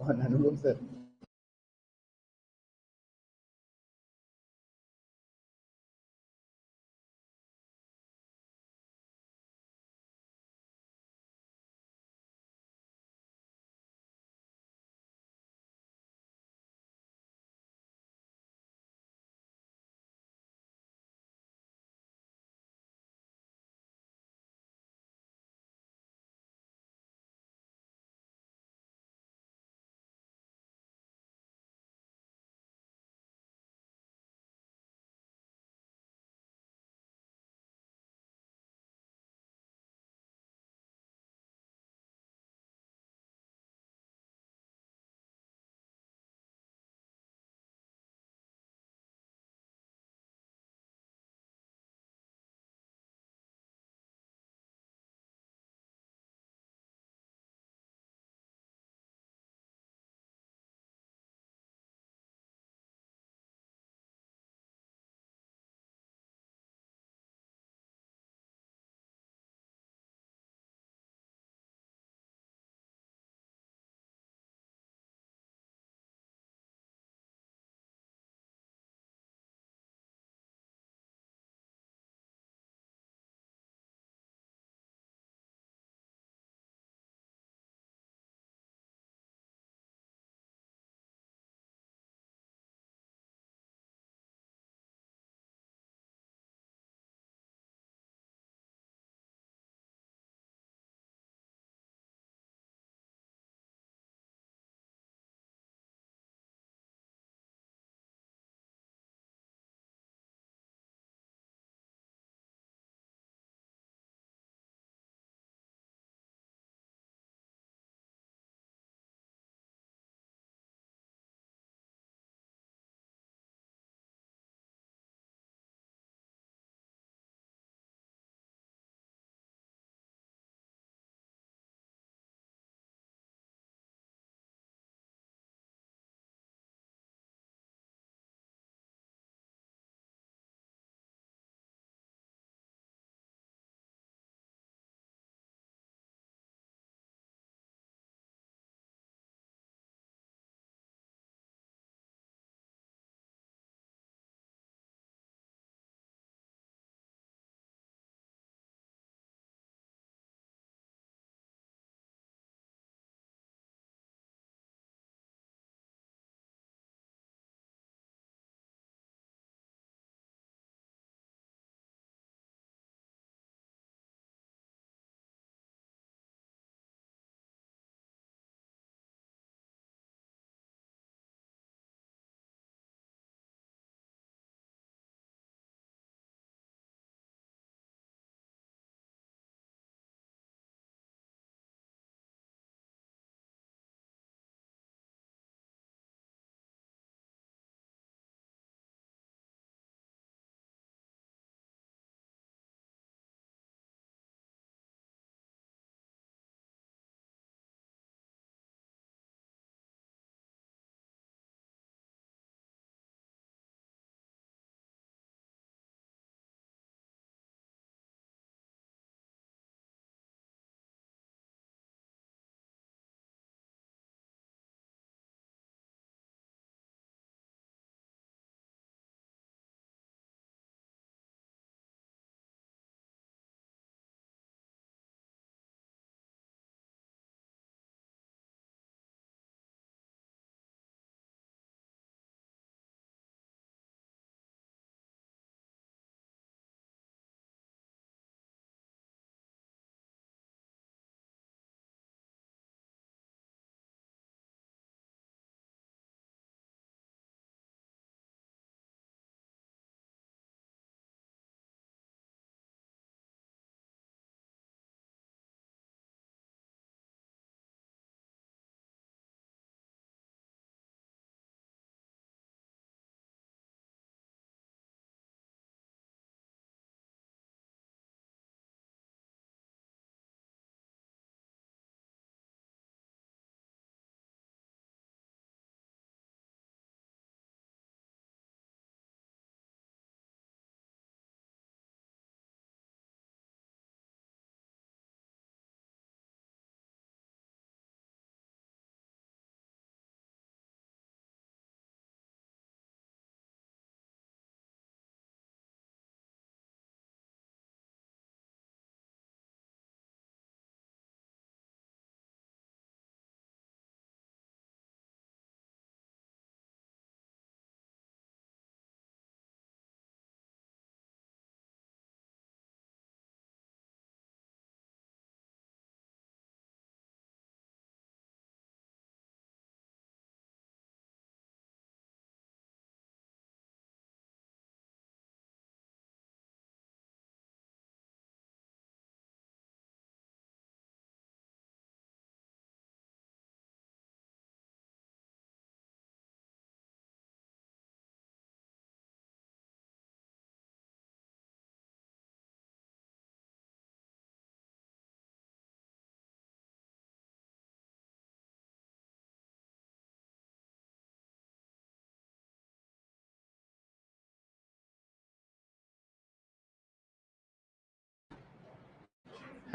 कौन Anupam sir?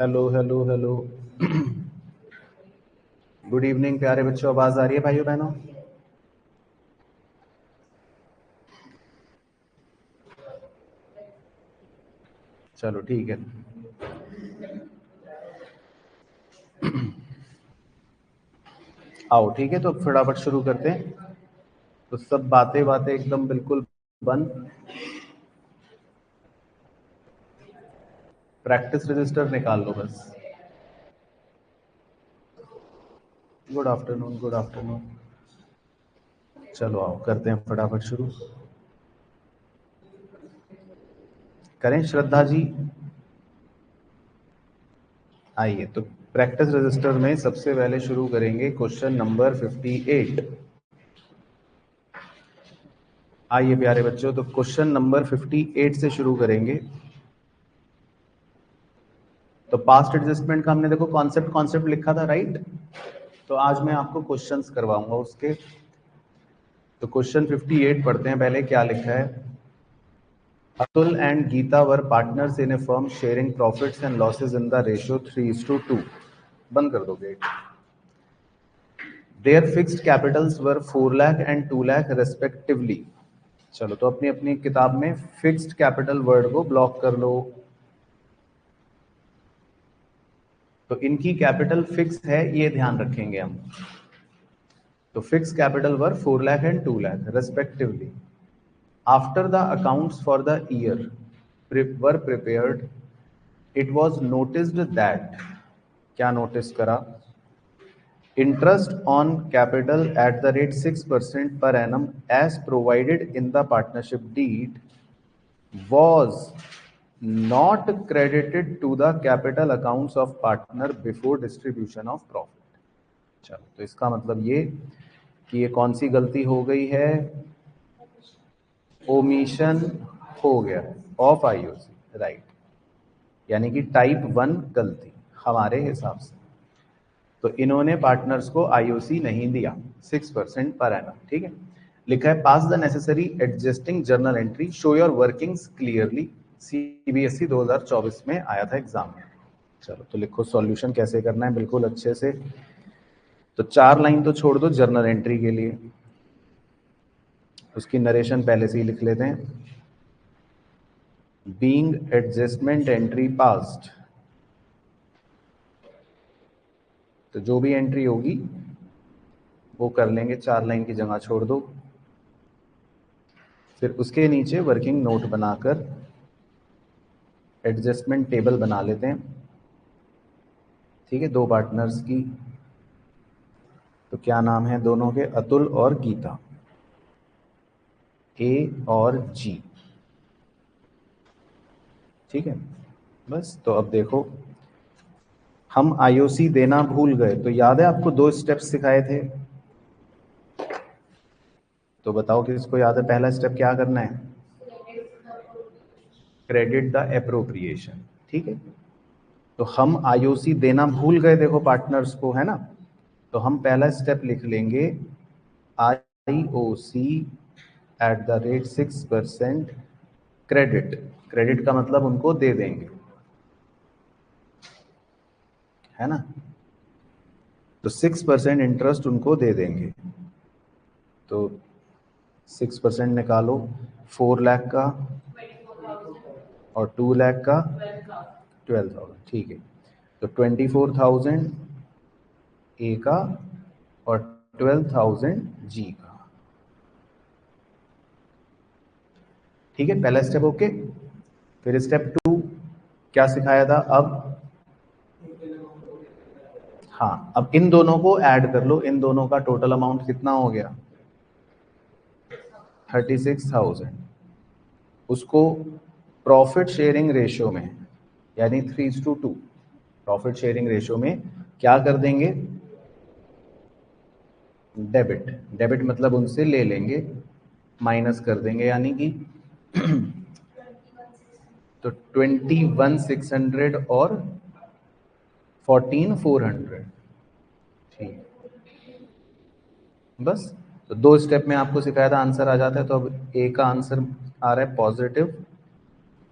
Hello hello hello. Good evening प्यारे बच्चों, आवाज आ रही है भाइयों बहनों? चलो ठीक है। आओ ठीक है, तो फटाफट शुरू करते हैं। तो सब बातें बातें एकदम बिल्कुल बंद। प्रैक्टिस रजिस्टर निकाल लो बस। Good afternoon, good afternoon. चलो आओ करते हैं फटाफट शुरू। करें श्रद्धा जी? आइए, तो प्रैक्टिस रजिस्टर में सबसे पहले शुरू करेंगे क्वेश्चन नंबर 58। आइए प्यारे बच्चों, तो क्वेश्चन नंबर 58 से शुरू करेंगे। तो पास्ट एडजस्टमेंट का हमने देखो कॉन्सेप्ट कॉन्सेप्ट लिखा था, राइट? तो आज मैं आपको क्वेश्चंस करवाऊंगा उसके। तो क्वेश्चन 58 पढ़ते हैं पहले, क्या लिखा है। Atul and Geeta were partners in a firm sharing profits and losses in the ratio 3:2। बंद कर दो gate. Their fixed capitals were 4 lakh and 2 lakh respectively. चलो, तो अपनी अपनी किताब में फिक्स्ड कैपिटल वर्ड को ब्लॉक कर लो। तो इनकी कैपिटल फिक्स है, ये ध्यान रखेंगे हम। तो fix capital were 4 lakh and 2 lakh respectively. After the accounts for the year were prepared, it was noticed that. क्या नोटिस करा? Interest on capital at the rate 6% per annum as provided in the partnership deed was not credited to the capital accounts of partner before distribution of profit। चलो, तो इसका मतलब ये कि ये कौन सी गलती हो गई है? ओमिशन हो गया ऑफ आईओसी, राइट। यानी कि टाइप 1 गलती हमारे हिसाब से। तो इन्होंने पार्टनर्स को आईओसी नहीं दिया 6% पर एनम, ठीक है। लिखा है pass the necessary adjusting journal entry, show your workings clearly. CBSE 2024 में आया था एग्जाम में। चलो, तो लिखो सॉल्यूशन कैसे करना है बिल्कुल अच्छे से। तो 4 लाइन तो छोड़ दो जर्नल एंट्री के लिए, उसकी नरेशन पहले से ही लिख लेते हैं। बीइंग एडजस्टमेंट एंट्री पास्ड, तो जो भी एंट्री होगी वो कर लेंगे, 4 लाइन की जगह छोड़ दो। फिर उसके नीचे वर्किंग नोट बनाकर एडजस्टमेंट टेबल बना लेते हैं, ठीक है। 2 पार्टनर्स की, तो क्या नाम है दोनों के? अतुल और गीता, ए और जी, ठीक है। बस, तो अब देखो, हम आईओसी देना भूल गए, तो याद है आपको 2 स्टेप्स सिखाए थे? तो बताओ किसको याद है? पहला स्टेप क्या करना है? क्रेडिट द एप्रोप्रिएशन, ठीक है। तो हम आईओसी देना भूल गए, देखो पार्टनर्स को, है ना। तो हम पहला स्टेप लिख लेंगे IOC eight the rate 6% credit. Credit का मतलब उनको दे देंगे, है ना। तो 6% इंटरेस्ट उनको दे देंगे। तो 6% निकालो, 4 लाख का और 2 लाख का 12,000, ठीक है। तो 24,000 ए का और 12,000 जी का, ठीक है। पहला स्टेप ओके। फिर स्टेप 2 क्या सिखाया था? अब हाँ, अब इन दोनों को ऐड कर लो। इन दोनों का टोटल अमाउंट कितना हो गया? 36,000। उसको प्रॉफिट शेयरिंग रेशियो में, यानी 3:2 प्रॉफिट शेयरिंग रेशियो में क्या कर देंगे? डेबिट। डेबिट मतलब उनसे ले लेंगे, माइनस कर देंगे, यानी कि तो 21,600 और 14,400, ठीक। बस, तो 2 स्टेप में आपको सिखाया था, आंसर आ जाता है। तो अब ए का आंसर आ रहा है पॉजिटिव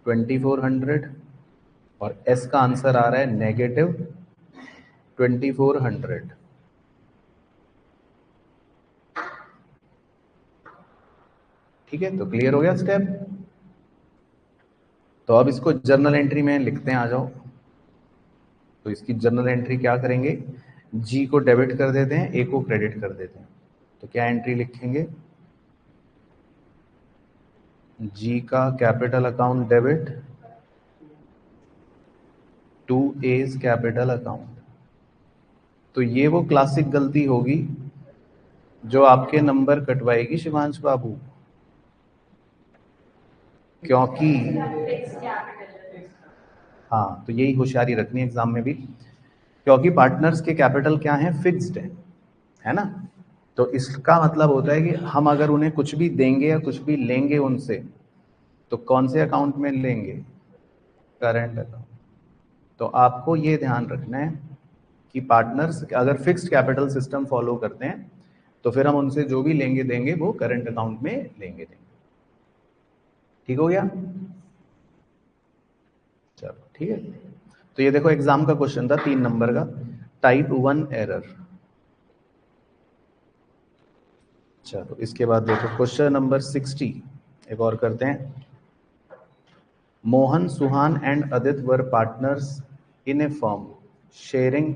2,400 और एस का आंसर आ रहा है नेगेटिव 2400। ठीक है, तो क्लियर हो गया स्टेप। तो अब इसको जर्नल एंट्री में लिखते हैं, आ जाओ। तो इसकी जर्नल एंट्री क्या करेंगे, जी को डेबिट कर देते हैं, ए को क्रेडिट कर देते हैं। तो क्या एंट्री लिखेंगे, जी का capital account debit to A's capital account. तो ये वो क्लासिक गलती होगी जो आपके नंबर कटवाएगी शिवांश बाबू, क्योंकि हाँ, तो यही होशियारी रखनी है एग्जाम में भी, क्योंकि पार्टनर्स के कैपिटल क्या है, फिक्स्ड है ना। तो इसका मतलब होता है कि हम अगर उन्हें कुछ भी देंगे या कुछ भी लेंगे उनसे, तो कौन से अकाउंट में लेंगे, करंट अकाउंट। तो आपको ये ध्यान रखना है कि पार्टनर्स अगर फिक्स्ड कैपिटल सिस्टम फॉलो करते हैं तो फिर हम उनसे जो भी लेंगे देंगे वो करंट अकाउंट में लेंगे देंगे। ठीक हो गया, चलो ठीक है। तो ये देखो एग्जाम का क्वेश्चन था 3 नंबर का, टाइप 1 एरर। चलो इसके बाद देखो क्वेश्चन नंबर 60, एक और करते हैं। Mohan, Suhan and Adit were partners in a firm sharing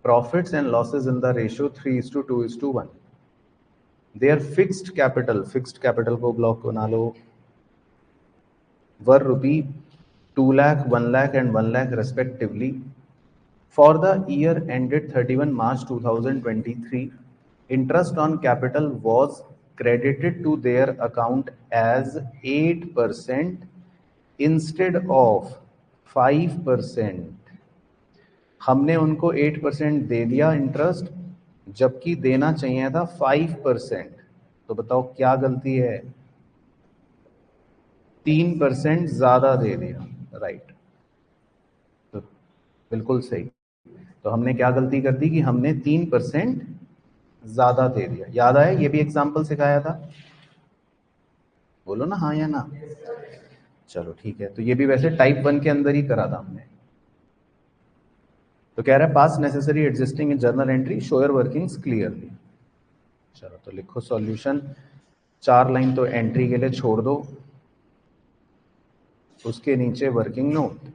profits and losses in the ratio 3:2:1। Their fixed capital को ब्लॉक बना लो, वर रुपी 2 lakh, 1 lakh and 1 lakh respectively for the year ended 31 March 2023. Interest on capital was credited to their account as 8% instead of 5%। हमने उनको 8% दे दिया interest, जबकि देना चाहिए था 5%। तो बताओ क्या गलती है, 3% ज्यादा दे दिया, राइट। तो बिल्कुल सही। तो हमने क्या गलती कर दी कि हमने 3% ज्यादा दे दिया। याद आया, ये भी एग्जाम्पल सिखाया था, बोलो ना हाँ या ना। चलो ठीक है, तो ये भी वैसे टाइप 1 के अंदर ही करा था हमने। तो कह रहा है पास necessary adjusting in journal entry, show your workings clearly. चलो तो लिखो सॉल्यूशन, 4 लाइन तो एंट्री के लिए छोड़ दो, उसके नीचे वर्किंग नोट।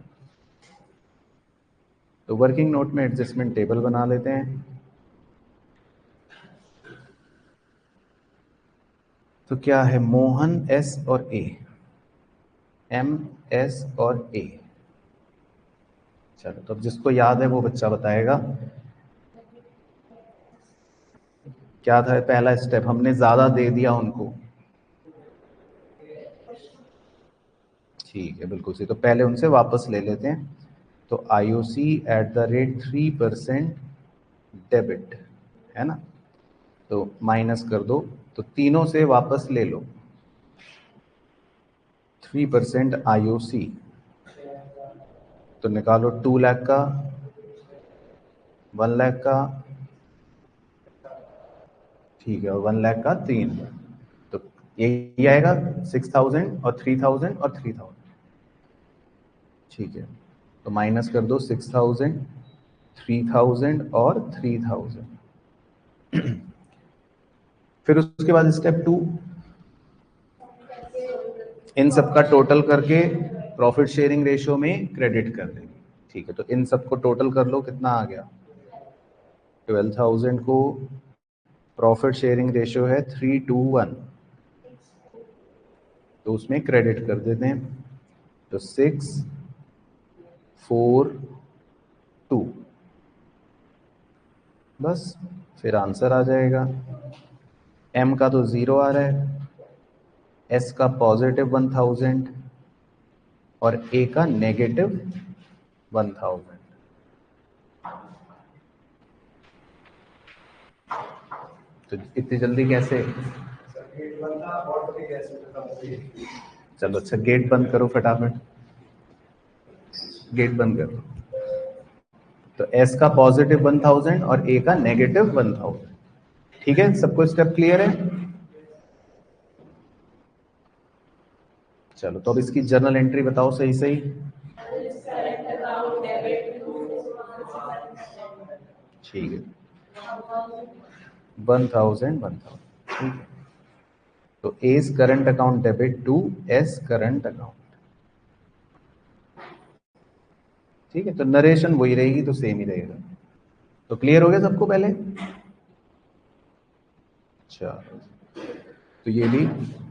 तो वर्किंग नोट में एडजस्टमेंट टेबल बना लेते हैं। तो क्या है, मोहन एस और ए, एम एस और ए। चलो तो अब जिसको याद है वो बच्चा बताएगा क्या था पहला स्टेप, हमने ज्यादा दे दिया उनको। ठीक है, बिल्कुल सही। तो पहले उनसे वापस ले लेते हैं। तो IOC @ 3% डेबिट, है ना। तो माइनस कर दो, तो तीनों से वापस ले लो 3% IOC। तो निकालो 2 लाख का, 1 लाख का, ठीक है, और 1 लाख का 3। तो यही आएगा 6000 और 3000 और 3000। ठीक है, तो माइनस कर दो 6000, 3000 और 3000। फिर उसके बाद स्टेप 2, इन सब का टोटल करके प्रॉफिट शेयरिंग रेशियो में क्रेडिट कर देंगे। ठीक है, तो इन सबको टोटल कर लो, कितना आ गया, 12,000 को प्रॉफिट शेयरिंग रेशियो है 3:1, तो उसमें क्रेडिट कर देते हैं। तो 6, 4, 2, बस फिर आंसर आ जाएगा। एम का तो 0 आ रहा है, एस का पॉजिटिव 1000 और ए का नेगेटिव 1000। तो इतनी जल्दी कैसे, चलो अच्छा गेट बंद करो फटाफट, गेट बंद करो। तो एस का पॉजिटिव 1000 और ए का नेगेटिव 1000। ठीक है, सबको स्टेप क्लियर है। चलो तो अब इसकी जर्नल एंट्री बताओ सही सही। ठीक है, 1000 ठीक है। तो S current account debit to S current account, ठीक है। तो नरेशन वही रहेगी, तो सेम ही रहेगा। तो क्लियर हो गया सबको पहले? अच्छा, तो ये भी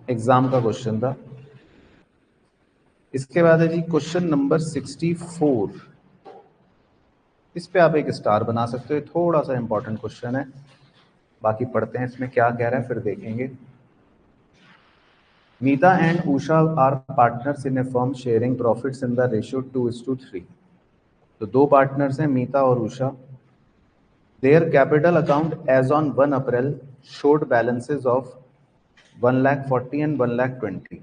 एग्जाम का क्वेश्चन था। इसके बाद है जी क्वेश्चन नंबर 64। इस पे आप एक स्टार बना सकते हो, थोड़ा सा इंपॉर्टेंट क्वेश्चन है। बाकी पढ़ते हैं इसमें क्या कह रहा है, फिर देखेंगे। Meeta and Usha are partners in a firm sharing profits in the ratio 2:3। तो दो पार्टनर्स हैं, मीता और Usha. Their capital account as on 1 April showed balances of 1,40,000 and 1,20,000।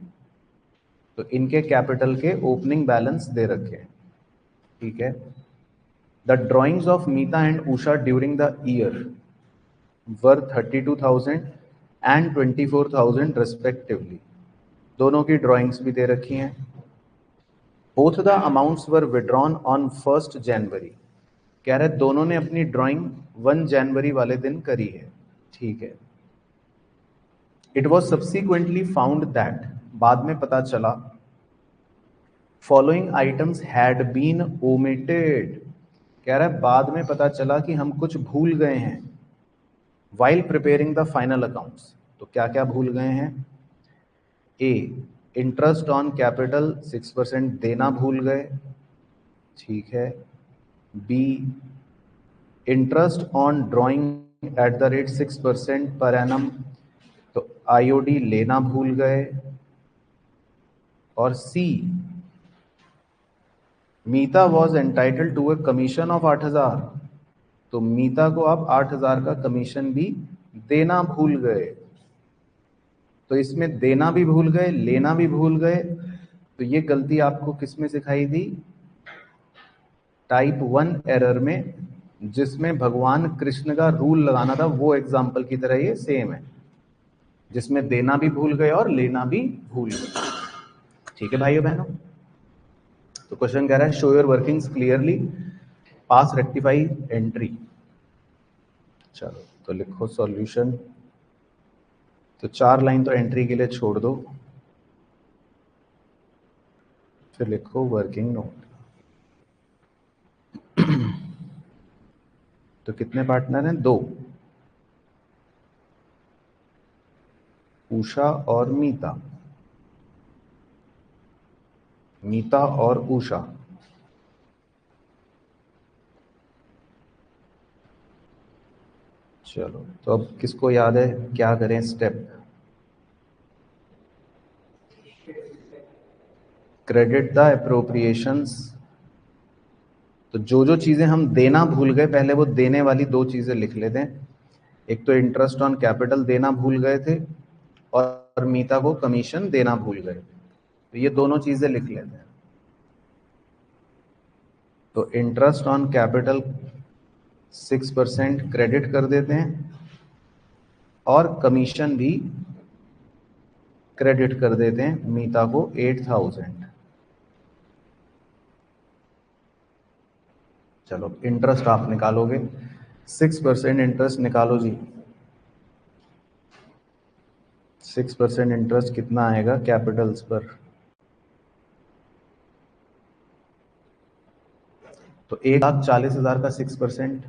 तो इनके कैपिटल के ओपनिंग बैलेंस दे रखे हैं, ठीक है। The drawings of Meeta and Usha during the year were 32,000 and 24,000 respectively. दोनों की ड्राइंग्स भी दे रखी हैं। Both the amounts were withdrawn on 1 जनवरी। कह रहे दोनों ने अपनी ड्राइंग 1 जनवरी वाले दिन करी है, ठीक है। It was subsequently found that, बाद में पता चला, following items had been omitted. कह रहा है बाद में पता चला कि हम कुछ भूल गए हैं while preparing the final accounts. तो क्या क्या भूल गए हैं? ए, इंटरेस्ट ऑन कैपिटल 6% देना भूल गए, ठीक है। B, interest on drawing at the rate 6% per annum, तो आईओडी लेना भूल गए। और C, Meeta was entitle to a commission of 8,000। तो मीता को आप 8,000 का कमीशन भी देना भूल गए। तो इसमें देना भी भूल गए, लेना भी भूल गए। तो ये गलती आपको किस में सिखाई थी? टाइप 1 एरर में, जिसमें भगवान कृष्ण का रूल लगाना था, वो एग्जाम्पल की तरह ये सेम है, जिसमें देना भी भूल गए और लेना भी भूल गए, ठीक है भाइयों बहनों। तो क्वेश्चन कह रहा है show your workings clearly, pass rectify entry. चलो तो लिखो सॉल्यूशन। तो 4 लाइन तो एंट्री के लिए छोड़ दो, फिर लिखो वर्किंग नोट। तो कितने पार्टनर हैं? 2, उषा और मीता। मीता और उषा। चलो तो अब किसको याद है क्या करें स्टेप? Credit the appropriations. तो जो जो चीजें हम देना भूल गए, पहले वो देने वाली 2 चीजें लिख लेते हैं। एक तो इंटरेस्ट ऑन कैपिटल देना भूल गए थे, और मीता को कमीशन देना भूल गए। तो ये दोनों चीजें लिख लेते हैं। तो इंटरेस्ट ऑन कैपिटल 6% क्रेडिट कर देते हैं, और कमीशन भी क्रेडिट कर देते हैं मीता को 8,000। चलो इंटरेस्ट आप निकालोगे, 6% इंटरेस्ट निकालो जी। 6% इंटरेस्ट कितना आएगा कैपिटल्स पर? तो 1,40,000 का 6%,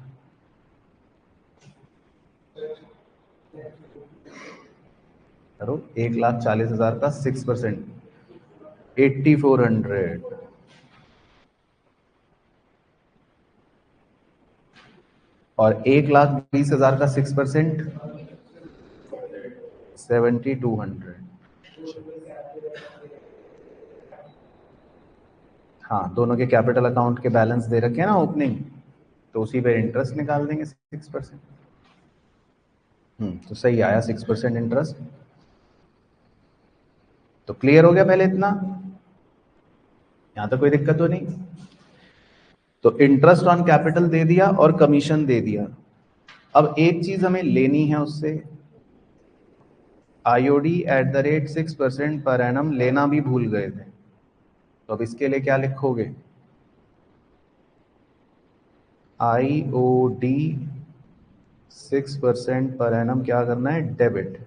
करो 1,40,000 का 6%, 8,400। और 1,20,000 का 6%, 7,200। हाँ, दोनों के कैपिटल अकाउंट के बैलेंस दे रखे हैं ना ओपनिंग, तो उसी पे इंटरेस्ट निकाल देंगे 6%। तो सही आया 6% इंटरेस्ट। तो क्लियर हो गया पहले इतना? यहां तक कोई दिक्कत तो नहीं? तो इंटरेस्ट ऑन कैपिटल दे दिया और कमीशन दे दिया। अब एक चीज हमें लेनी है उससे, IOD eight the rate 6% per annum लेना भी भूल गए थे। तो अब इसके लिए क्या लिखोगे? आईओडी 6% पर एनम क्या करना है, डेबिट।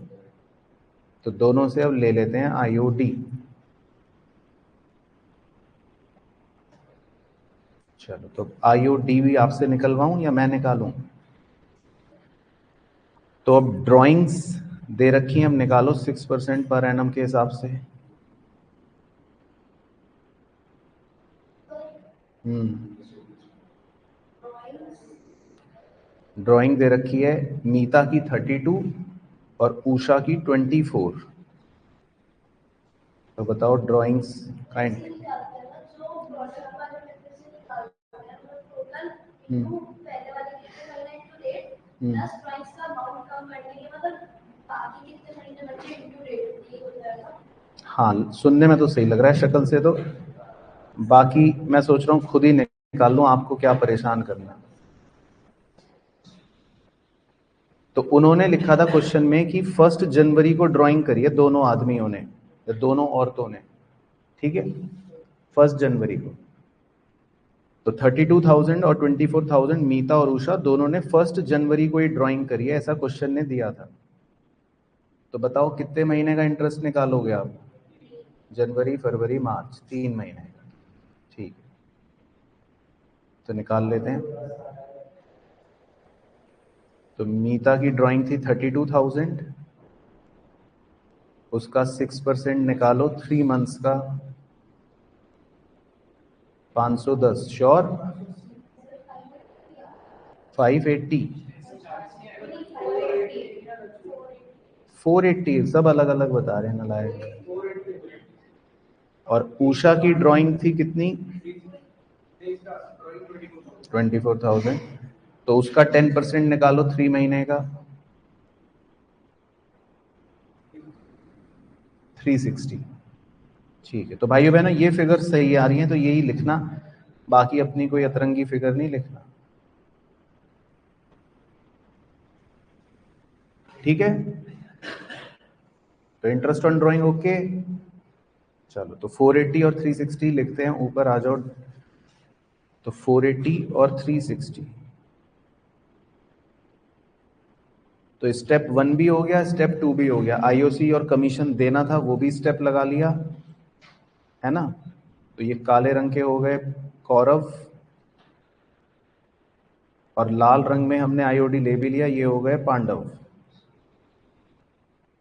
तो दोनों से अब ले लेते हैं IOD। चलो तो IOD भी आपसे निकलवाऊं या मैं निकालूं? तो अब ड्राइंग्स दे रखी हैं, अब निकालो 6% पर एनम के हिसाब से। ड्राइंग दे रखी है मीता की 32 और उषा की 24। तो बताओ ड्राइंग्स काइंड। हाँ, सुनने में तो सही लग रहा है शक्ल से तो। बाकी मैं सोच रहा हूँ खुद ही निकाल लूं, आपको क्या परेशान करना। तो उन्होंने लिखा था क्वेश्चन में कि 1 जनवरी को ड्राइंग करी है दोनों आदमियों ने या दोनों औरतों ने, ठीक है, 1 जनवरी को। तो 32,000 और 24,000 मीता और उषा दोनों ने 1 जनवरी को ही ड्राइंग करी है, ऐसा क्वेश्चन ने दिया था। तो बताओ कितने महीने का इंटरेस्ट निकालोगे आप? जनवरी, फरवरी, मार्च, 3 महीने का। ठीक है, तो निकाल लेते हैं। तो मीता की ड्राइंग थी 32,000, उसका 6% निकालो 3 मंथ्स का, 510। श्योर? 580, 480, सब अलग अलग बता रहे हैं नालायक। और उषा की ड्राइंग थी कितनी? 24,000। तो उसका 10% निकालो 3 महीने का, 360। ठीक है, तो भाइयों बहनों ये फिगर सही आ रही है तो यही लिखना, बाकी अपनी कोई अतरंगी फिगर नहीं लिखना, ठीक है? तो इंटरेस्ट ऑन ड्राइंग ओके। चलो तो 480 और 360 लिखते हैं, ऊपर आ जाओ। तो 480 और 360, तो स्टेप 1 भी हो गया, स्टेप 2 भी हो गया। IOC और कमीशन देना था वो भी स्टेप लगा लिया, है ना? तो ये काले रंग के हो गए कौरव, और लाल रंग में हमने IOD ले भी लिया, ये हो गए पांडव।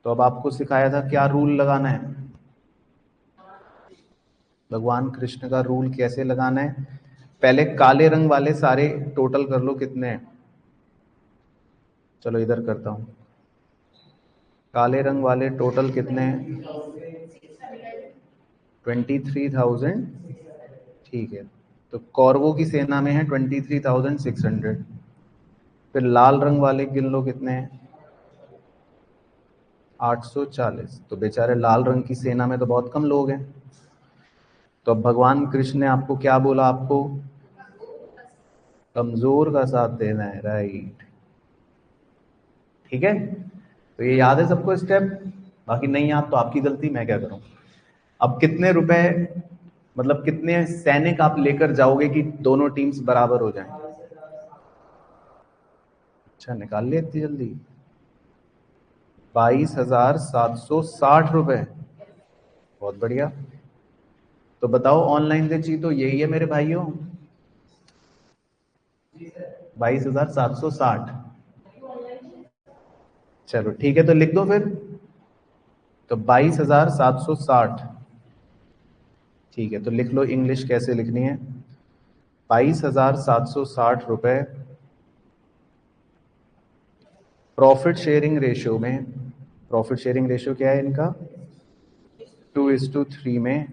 तो अब आपको सिखाया था क्या रूल लगाना है, भगवान कृष्ण का रूल कैसे लगाना है। पहले काले रंग वाले सारे टोटल कर लो कितने हैं। चलो इधर करता हूं, काले रंग वाले टोटल कितने हैं? 23,000। ठीक है, तो कौरवों की सेना में है 23,600। फिर लाल रंग वाले गिन लो कितने हैं? 840। तो बेचारे लाल रंग की सेना में तो बहुत कम लोग हैं। तो अब भगवान कृष्ण ने आपको क्या बोला? आपको कमजोर का साथ देना है, राइट? ठीक है, तो ये याद है सबको स्टेप? बाकी नहीं याद तो आपकी गलती, मैं क्या करूं। अब कितने रुपए, मतलब कितने सैनिक आप लेकर जाओगे कि दोनों टीम्स बराबर हो जाएं? अच्छा, निकाल लिया इतनी जल्दी? 22,760 रुपए, बहुत बढ़िया। तो बताओ ऑनलाइन से चीज तो यही है मेरे भाइयों, 22,760। चलो ठीक है, तो लिख दो फिर। तो 22,760। ठीक है, तो लिख लो इंग्लिश कैसे लिखनी है। 22,760 रुपए प्रॉफिट शेयरिंग रेशियो में। प्रॉफिट शेयरिंग रेशियो क्या है इनका? 2:3 में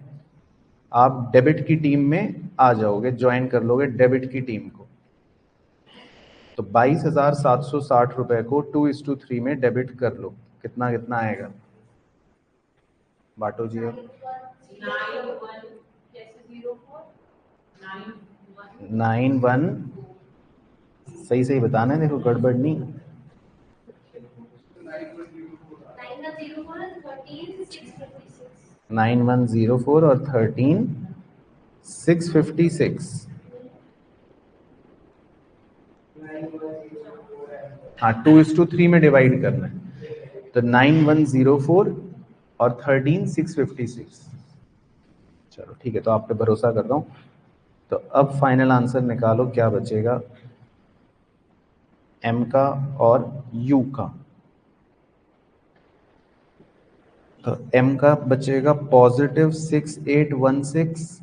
आप डेबिट की टीम में आ जाओगे, ज्वाइन कर लोगे डेबिट की टीम को। तो 22,760 रुपए को 2:3 में डेबिट कर लो, कितना कितना आएगा? बांटो जी अब। 91, सही सही बताना है, देखो गड़बड़ नहीं। 9104 और 13,656। हाँ 2:3 में डिवाइड करना है, तो 9104 और 13656। चलो ठीक है, तो आप पे भरोसा कर रहा हूँ। तो अब फाइनल आंसर निकालो, क्या बचेगा एम का और यू का। तो m का बचेगा +6816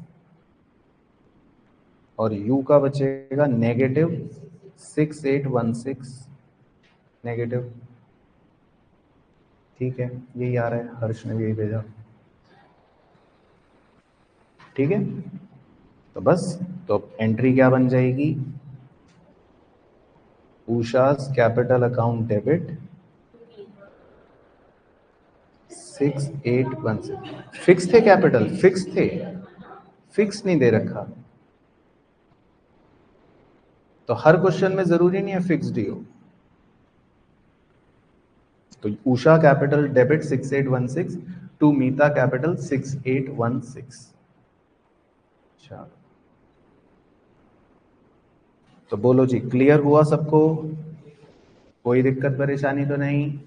और u का बचेगा -6816 नेगेटिव। ठीक है, यही आ रहा है, हर्ष ने भी यही भेजा। ठीक है, तो बस, तो एंट्री क्या बन जाएगी, उषा's कैपिटल अकाउंट डेबिट 6816। फिक्स थे कैपिटल, फिक्स थे, फिक्स नहीं दे रखा। तो हर क्वेश्चन में जरूरी नहीं है फिक्स्ड ही हो। तो Usha capital debit 6816 to Meeta capital 6816। चलो, तो बोलो जी, क्लियर हुआ सबको? कोई दिक्कत परेशानी तो नहीं?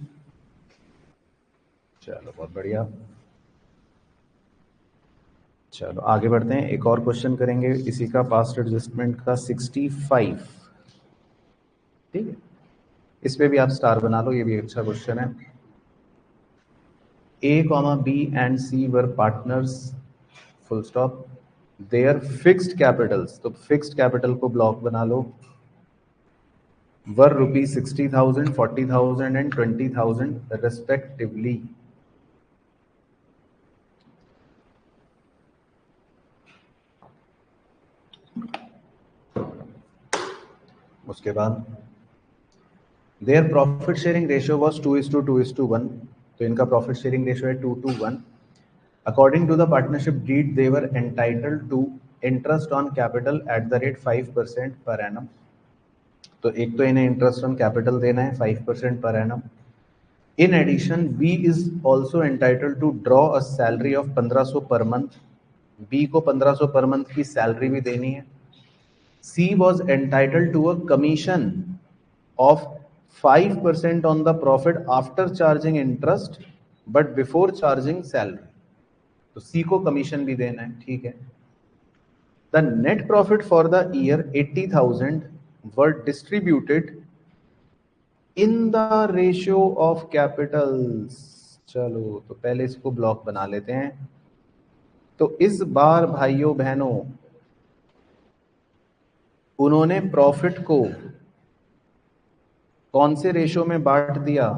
चलो बहुत बढ़िया। चलो आगे बढ़ते हैं, एक और क्वेश्चन करेंगे इसी का, पास्ट एडजस्टमेंट का 65। ठीक है, इस पे भी आप स्टार बना लो, ये भी अच्छा क्वेश्चन है। A, B and C were partners, full stop. Their fixed capitals, तो फिक्स्ड कैपिटल को ब्लॉक बना लो, वर ₹60,000, 40,000 and 20,000 respectively. उसके बाद their profit sharing ratio was 2:2:1, तो इनका प्रॉफिट शेयरिंग रेशियो है 2:1। According to the partnership deed, they were entitled to interest on capital at the rate 5% per annum. तो एक तो इन्हें इंटरेस्ट ऑन कैपिटल देना है 5% per annum. In addition B is also entitled to draw a salary of 1500 per month. B को 1500 per month की salary भी देनी है। C was entitled to a commission of 5% on the profit after charging interest but before charging salary. तो C को commission भी देना है, ठीक है। The net profit for the year 80,000 were distributed in the ratio of capitals। चलो तो पहले इसको ब्लॉक बना लेते हैं। तो इस बार भाइयों बहनों उन्होंने प्रॉफिट को कौन से रेशो में बांट दिया,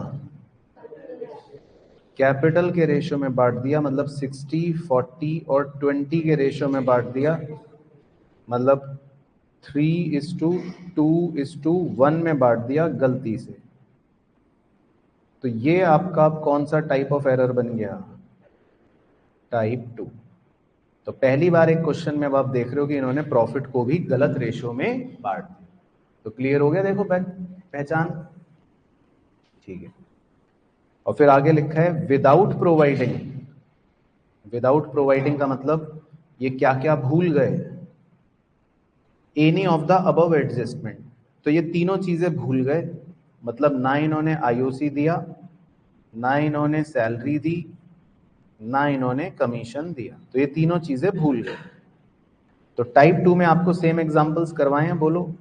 कैपिटल के रेशो में बांट दिया, मतलब 60, 40 और 20 के रेशो में बांट दिया, मतलब 3:2:1 में बांट दिया गलती से। तो ये आपका कौन सा टाइप ऑफ एरर बन गया, टाइप 2। तो पहली बार एक क्वेश्चन में अब आप देख रहे हो कि इन्होंने प्रॉफिट को भी गलत रेशो में बांट दिया। तो क्लियर हो गया, देखो पहचान, ठीक है। और फिर आगे लिखा है विदाउट प्रोवाइडिंग। विदाउट प्रोवाइडिंग का मतलब ये क्या क्या भूल गए, any of the above adjustment. तो ये तीनों चीजें भूल गए, मतलब ना इन्होंने आईओसी दिया, ना इन्होंने सैलरी दी, ना इन्होंने कमीशन दिया, तो ये तीनों चीजें भूल गए। तो टाइप 2 में आपको सेम एग्जांपल्स करवाए हैं, बोलो,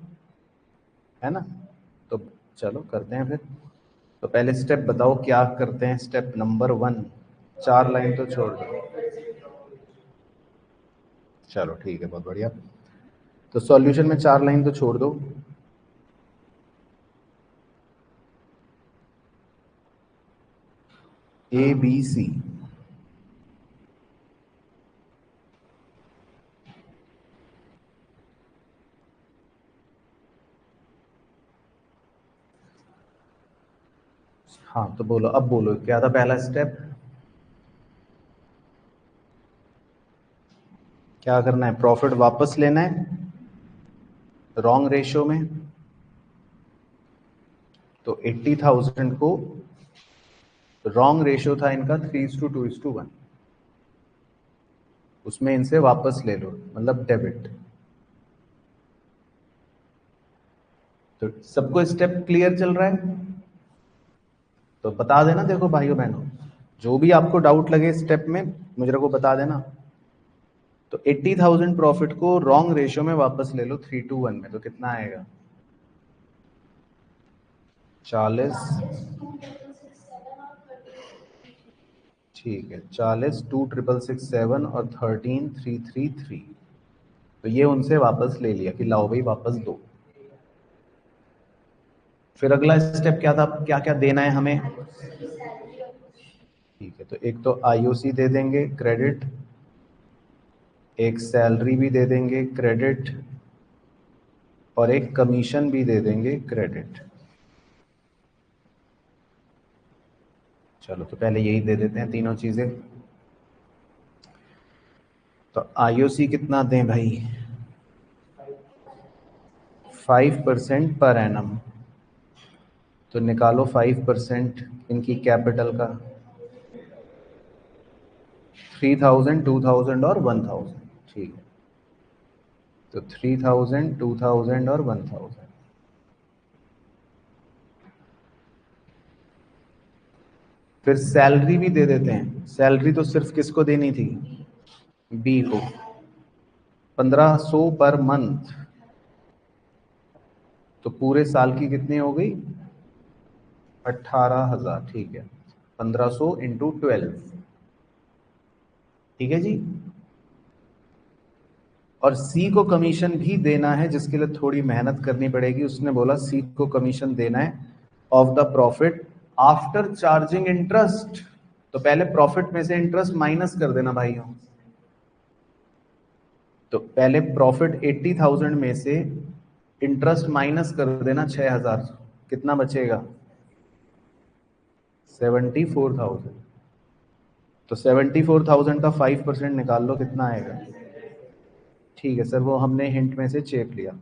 है ना? तो चलो करते हैं फिर। तो पहले स्टेप बताओ क्या करते हैं, स्टेप नंबर 1, 4 लाइन तो छोड़ दो। चलो ठीक है, बहुत बढ़िया। तो सॉल्यूशन में 4 लाइन तो छोड़ दो। ए बी सी, हाँ तो बोलो, अब बोलो क्या था पहला स्टेप, क्या करना है, प्रॉफिट वापस लेना है रॉन्ग रेशियो में। तो 80,000 को, रॉन्ग रेशियो था इनका 3:2:1, उसमें इनसे वापस ले लो, मतलब डेबिट। तो सबको स्टेप क्लियर चल रहा है? तो बता देना, देखो भाइयों बहनों, जो भी आपको डाउट लगे स्टेप में मुझे को बता देना। तो 80,000 प्रॉफिट को रॉन्ग रेशियो में वापस ले लो 3:1 में, तो कितना आएगा? 40, ठीक है, 40, 2,667 और 13,333। तो ये उनसे वापस ले लिया कि लाओ भाई वापस दो। फिर अगला स्टेप क्या था, क्या क्या देना है हमें? ठीक है, तो एक तो आईओसी दे देंगे क्रेडिट, एक सैलरी भी दे देंगे क्रेडिट, और एक कमीशन भी दे देंगे क्रेडिट। चलो तो पहले यही दे देते हैं तीनों चीजें। तो आईओसी कितना दें भाई? 5% पर एनम। तो निकालो 5% इनकी कैपिटल का। 3,000, 2,000 और 1,000। ठीक है, तो 3,000, 2,000 और 1,000। फिर सैलरी भी दे देते हैं। सैलरी तो सिर्फ किसको देनी थी? बी को। 1,500 पर मंथ। तो पूरे साल की कितनी हो गई? 18,000। ठीक है, 1,500 इंटू 12। ठीक है जी। और सी को कमीशन भी देना है, जिसके लिए थोड़ी मेहनत करनी पड़ेगी। उसने बोला सी को कमीशन देना है of the profit after charging interest. तो पहले प्रॉफिट में से इंटरेस्ट माइनस कर देना भाइयों। तो पहले प्रॉफिट 80,000 में से इंटरेस्ट माइनस कर देना 6,000। कितना बचेगा? 74,000। तो 74,000 का 5% निकाल लो, कितना आएगा? ठीक है सर, वो हमने हिंट में से चेक लिया।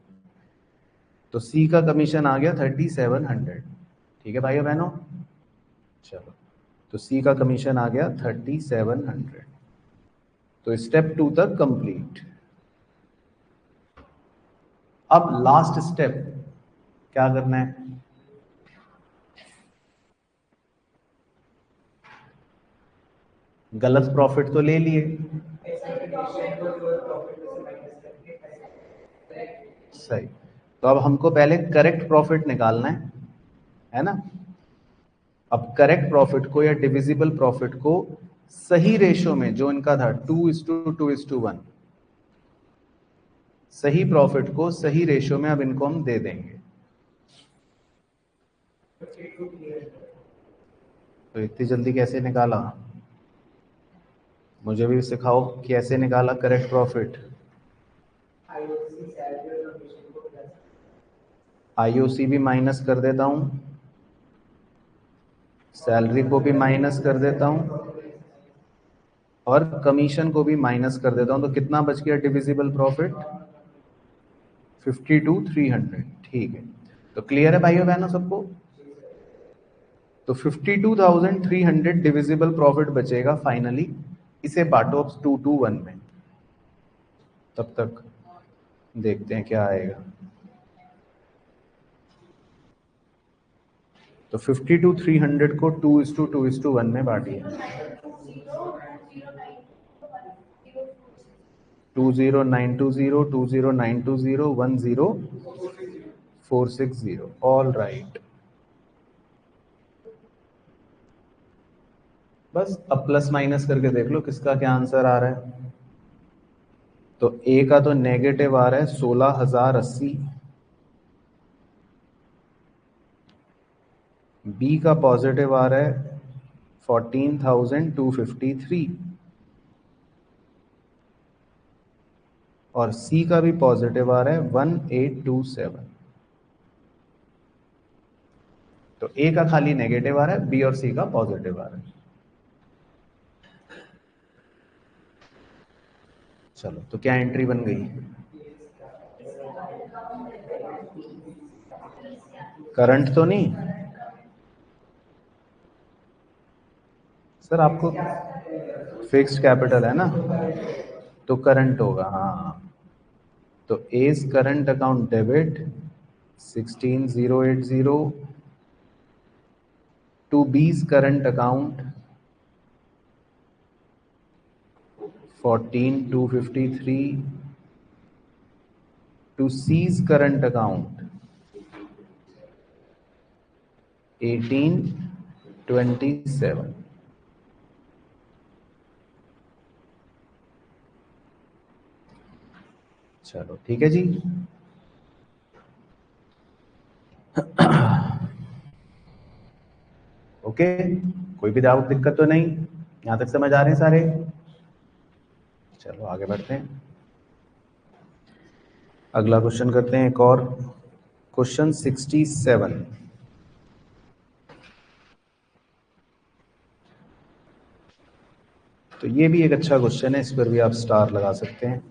तो सी का कमीशन आ गया 3,700। ठीक है भाइयों बहनों, चलो तो सी का कमीशन आ गया 3,700। तो स्टेप 2 तक कंप्लीट। अब लास्ट स्टेप क्या करना है? गलत प्रॉफिट तो ले लिए, सही। तो अब हमको पहले करेक्ट प्रॉफिट निकालना है ना? अब करेक्ट प्रॉफिट को या डिविजिबल प्रॉफिट को सही रेशो में, जो इनका था 2:2:1, सही प्रॉफिट को सही रेशो में अब इनको हम दे देंगे। तो इतनी जल्दी कैसे निकाला? मुझे भी सिखाओ कैसे निकाला करेक्ट प्रॉफिट। आईओसी भी माइनस कर देता हूं, सैलरी को भी माइनस कर देता हूं, और कमीशन को भी माइनस कर देता हूं। तो कितना बच गया डिविजिबल प्रॉफिट? 52,300। ठीक है, तो क्लियर है भाइयों बहनों सबको? तो 52,300 डिविजिबल प्रॉफिट बचेगा फाइनली। इसे बांटो अब 2:1 में। तब तक देखते हैं क्या आएगा। तो 52,300 को 2:2:1 में बांटिए। 20920, 20920, 10460। All right. बस अब प्लस माइनस करके देख लो किसका क्या आंसर आ रहा है। तो ए का तो नेगेटिव आ रहा है 16,080, बी का पॉजिटिव आ रहा है 14,253, और सी का भी पॉजिटिव आ रहा है 1,827। तो ए का खाली नेगेटिव आ रहा है, बी और सी का पॉजिटिव आ रहा है। चलो तो क्या एंट्री बन गई? करंट तो नहीं सर? आपको फिक्स्ड कैपिटल है ना, तो करंट होगा। हाँ, तो A's current account debit 16,080 to B's current account 14,253 to C's current account 18,27. चलो ठीक है जी। ओके, कोई भी डाउट दिक्कत तो नहीं, यहां तक समझ आ रहे हैं सारे? चलो आगे बढ़ते हैं, अगला क्वेश्चन करते हैं एक और। क्वेश्चन 67। तो ये भी एक अच्छा क्वेश्चन है, इस पर भी आप स्टार लगा सकते हैं।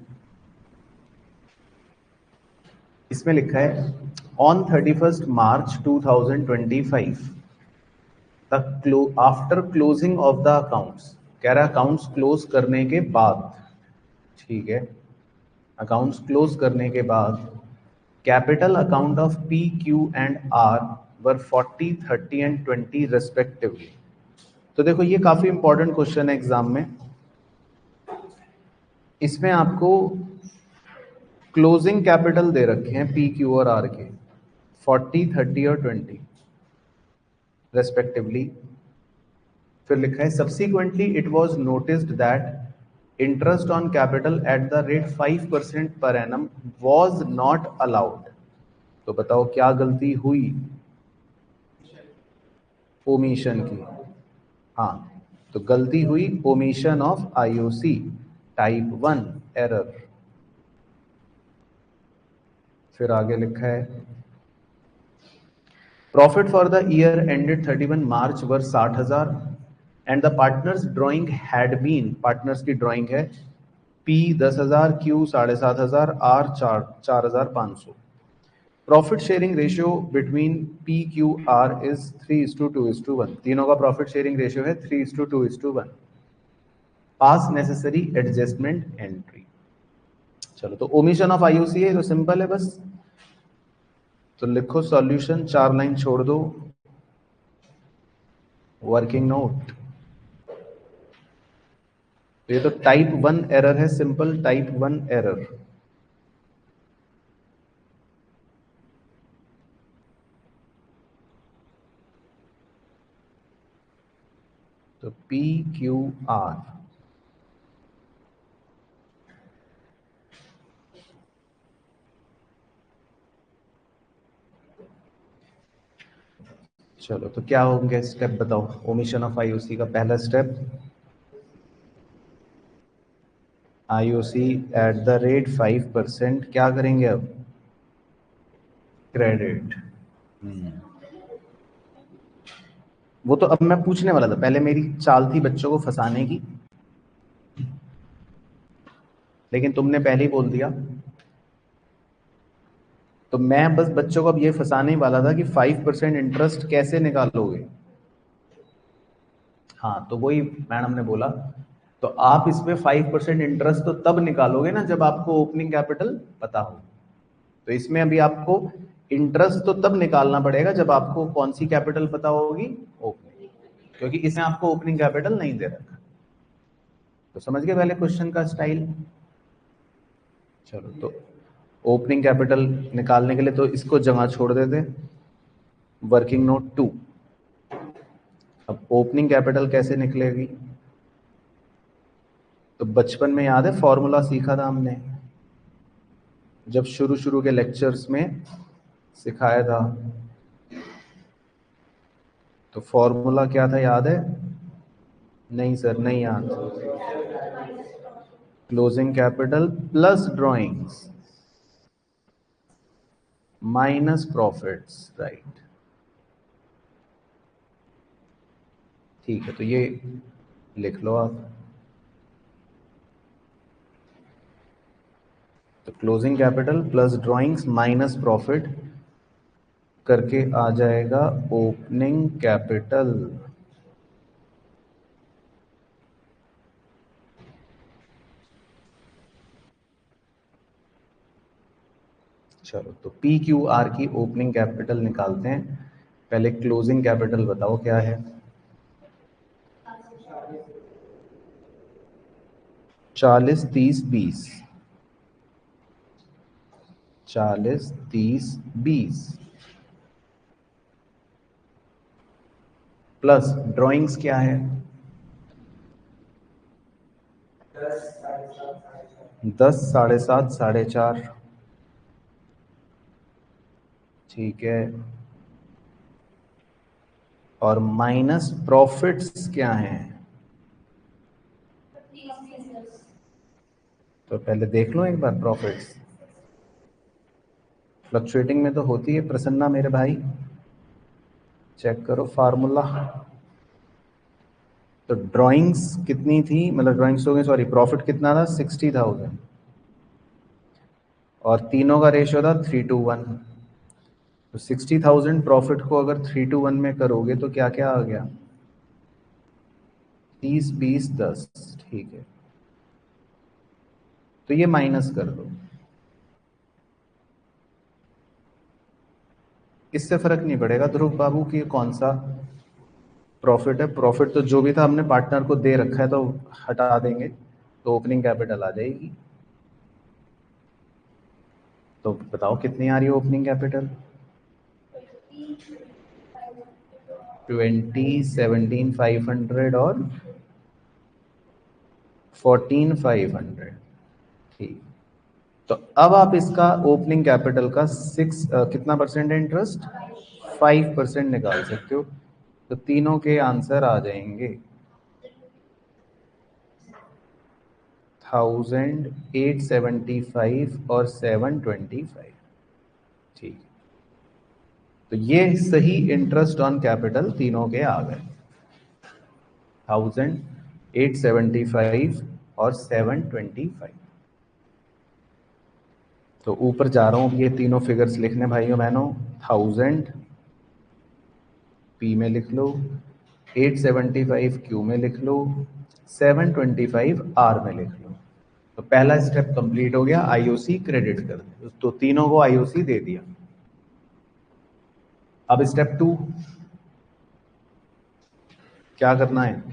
इसमें लिखा है on 31 March 2025 after closing of the accounts, कह रहा है अकाउंट्स क्लोज करने के बाद, ठीक है, अकाउंट्स क्लोज करने के बाद capital account of P Q and R were 40, 30 and 20 respectively. तो देखो ये काफी इंपॉर्टेंट क्वेश्चन है एग्जाम में। इसमें आपको क्लोजिंग कैपिटल दे रखे हैं पी क्यू और आर के 40, 30 और 20 रेस्पेक्टिवली। फिर लिखा है subsequently it was noticed that interest on capital at the rate 5% per annum was not allowed. तो बताओ क्या गलती हुई? ओमिशन की। हाँ, तो गलती हुई omission of IOC, type 1 error. फिर आगे लिखा है profit for the year ended 31 March were 60,000 and the partners drawing had been, partners की ड्रॉइंग है P 10,000, Q 7,500, R 4,500। Profit sharing ratio between P Q R is 3:2:1। तीनों का profit sharing ratio है 3:2:1। Pass necessary adjustment entry. चलो, तो omission of IOC है तो simple है बस, तो लिखो सॉल्यूशन, 4 लाइन छोड़ दो, वर्किंग नोट। तो ये तो टाइप 1 एरर है, सिंपल टाइप 1 एरर। तो पी क्यू आर, चलो तो क्या होंगे स्टेप बताओ? ओमिशन ऑफ आईओसी का पहला step, IOC eight the rate 5%, क्या करेंगे अब? क्रेडिट। वो तो अब मैं पूछने वाला था, पहले मेरी चाल थी बच्चों को फंसाने की, लेकिन तुमने पहले ही बोल दिया, तो मैं बस बच्चों को अब ये फंसाने ही वाला था कि 5% इंटरेस्ट कैसे निकालोगे। हाँ, तो वही मैडम ने बोला, तो आप इसमें 5% इंटरेस्ट तो तब निकालोगे ना जब आपको ओपनिंग कैपिटल पता हो। तो इसमें अभी आपको इंटरेस्ट तो तब निकालना पड़ेगा जब आपको कौन सी कैपिटल पता होगी? ओपनिंग, क्योंकि इसमें आपको ओपनिंग कैपिटल नहीं दे रखा। तो समझ गए पहले क्वेश्चन का स्टाइल? चलो, तो ओपनिंग कैपिटल निकालने के लिए तो इसको जगह छोड़ देते, वर्किंग नोट 2। अब ओपनिंग कैपिटल कैसे निकलेगी? तो बचपन में याद है फॉर्मूला सीखा था हमने, जब शुरू शुरू के लेक्चर्स में सिखाया था। तो फॉर्मूला क्या था, याद है? नहीं सर, नहीं याद। Closing capital plus drawings minus profits, right. ठीक है, तो ये लिख लो आप। तो closing capital plus drawings minus profit करके आ जाएगा ओपनिंग कैपिटल। चलो तो पी क्यू आर की ओपनिंग कैपिटल निकालते हैं। पहले क्लोजिंग कैपिटल बताओ क्या है। 40 30 20, 40 30 20 प्लस ड्राइंग्स क्या है 10 7.5 4.5, ठीक है। और माइनस प्रॉफिट्स क्या हैं, तो पहले देख लो एक बार प्रॉफिट्स। फ्लक्चुएटिंग में तो होती है प्रसन्ना मेरे भाई, चेक करो फार्मूला। तो ड्राइंग्स कितनी थी, मतलब ड्राइंग्स हो गई, सॉरी प्रॉफिट कितना था 60,000, और तीनों का रेशियो था 3:1। तो 60,000 प्रॉफिट को अगर 3:1 में करोगे तो क्या क्या आ गया, 30 20 10, ठीक है। तो ये माइनस कर दो, इससे फर्क नहीं पड़ेगा ध्रुव बाबू कि कौन सा प्रॉफिट है। प्रॉफिट तो जो भी था हमने पार्टनर को दे रखा है, तो हटा देंगे तो ओपनिंग कैपिटल आ जाएगी। तो बताओ कितनी आ रही है ओपनिंग कैपिटल, 20 17 500 और 14 500, ठीक। तो अब आप इसका ओपनिंग कैपिटल का कितना परसेंट है इंटरेस्ट, 5% निकाल सकते हो। तो तीनों के आंसर आ जाएंगे 1875 और 725, ठीक। तो ये सही इंटरेस्ट ऑन कैपिटल तीनों के आ गए, 1875 और 725। तो ऊपर जा रहा हूं ये तीनों फिगर्स लिखने भाइयों बहनों, 1000 पी में लिख लो, 875 क्यू में लिख लो, 725 आर में लिख लो। तो पहला स्टेप कंप्लीट हो गया, आईओसी क्रेडिट कर दो, तो तीनों को आईओसी दे दिया। अब स्टेप 2 क्या करना है,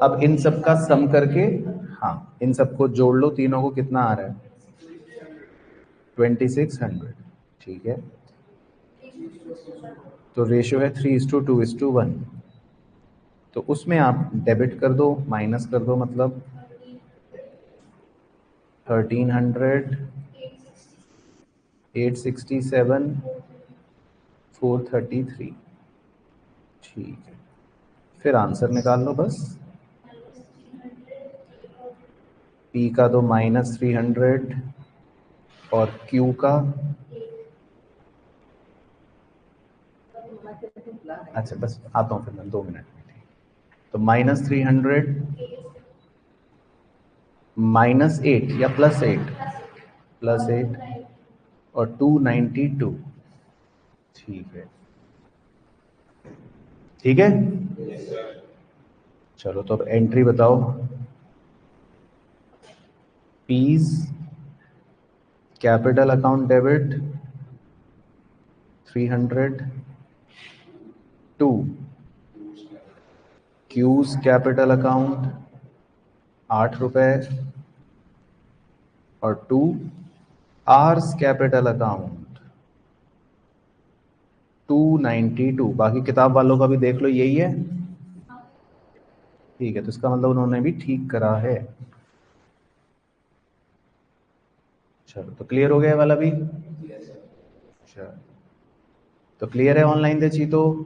अब इन सब का सम करके, हाँ इन सबको जोड़ लो, तीनों को कितना आ रहा है 2600, ठीक है। तो रेशियो है 3:2:1, तो उसमें आप डेबिट कर दो, माइनस कर दो, मतलब 1300, 867, 433, ठीक है। फिर आंसर निकाल लो बस। पी का दो -300 और क्यू का, अच्छा बस आता हूँ फिर मैं 2 मिनट में, ठीक। तो -300, -8 या +8, +8 और 292, ठीक है, ठीक है। चलो तो अब एंट्री बताओ, P's capital account debit 300 to Q's capital account 8 रुपए और टू आर्स कैपिटल अकाउंट 292। बाकी किताब वालों का भी देख लो यही है, ठीक है। तो इसका मतलब उन्होंने भी ठीक करा है। चलो तो क्लियर हो गया वाला भी, चलो तो क्लियर है ऑनलाइन दे ची तो।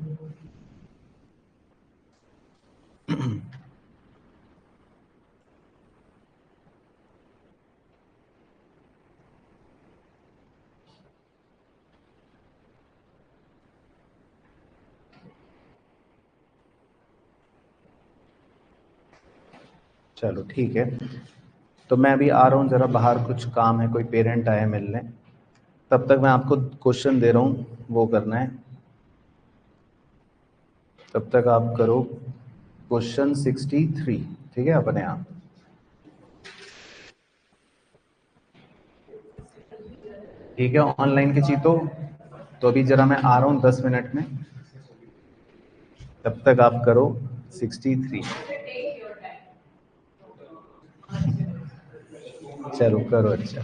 चलो ठीक है, तो मैं अभी आ रहा हूँ जरा बाहर, कुछ काम है, कोई पेरेंट आए मिलने। तब तक मैं आपको क्वेश्चन दे रहा हूँ, वो करना है। तब तक आप करो क्वेश्चन 63, ठीक है, अपने आप। ठीक है ऑनलाइन के चीतो, तो अभी जरा मैं आ रहा हूँ 10 मिनट में, तब तक आप करो 63। चलो करो अच्छा।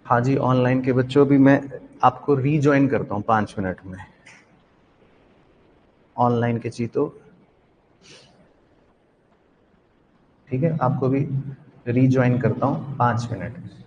हाँ जी, ऑनलाइन के बच्चों भी मैं आपको रीजॉइन करता हूँ 5 मिनट में। ऑनलाइन के चीतो, ठीक है, आपको भी रीजॉइन करता हूँ 5 मिनट में।